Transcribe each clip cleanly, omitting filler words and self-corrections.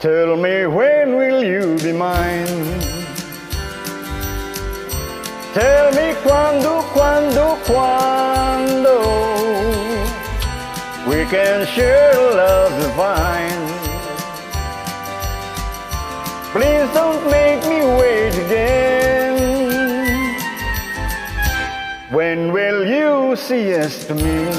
Tell me, when will you be mine? Tell me quando, quando, quando we can share love divine. Please don't make me wait again. When will you say yes to me?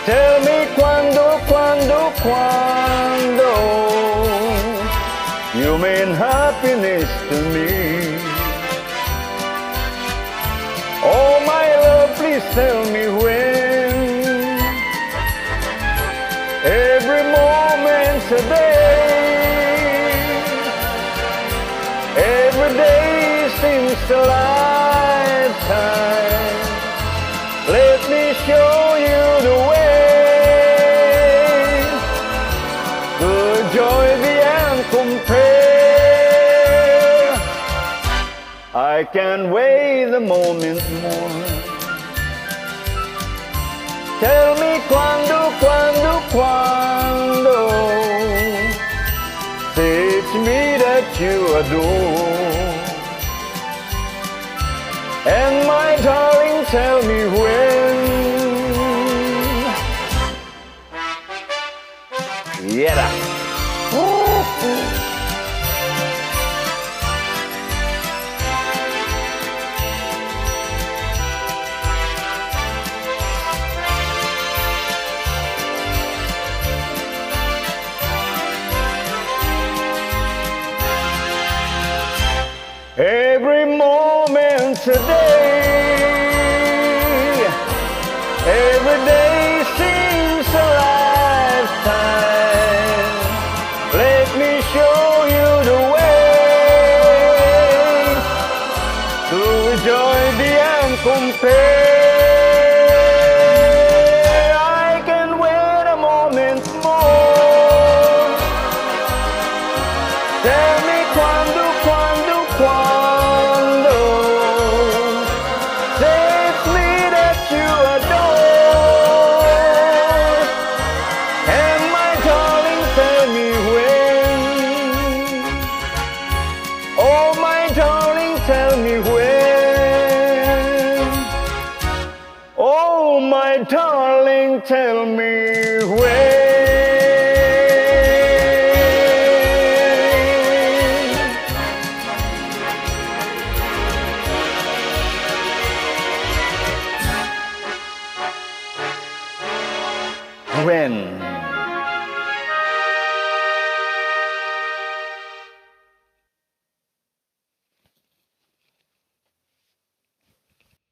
Tell me quando, quando, quando you mean happiness to me. Oh my love, please tell me when. Every moment's a day. Every day seems a lifetime. Let me show you the way. The joy beyond compare. I can't wait a moment more. Tell me quando, quando, quando say it's me that you adore. And my darling, tell me when. Yeah. Every moment's a day. Every day seems a lifetime. Let me show you the way to joy beyond compare. I can wait a moment more. Tell me quando, quando, quando say it's me that you adore. And my darling, tell me when. Oh my darling, tell me when. Oh my darling, tell me when. When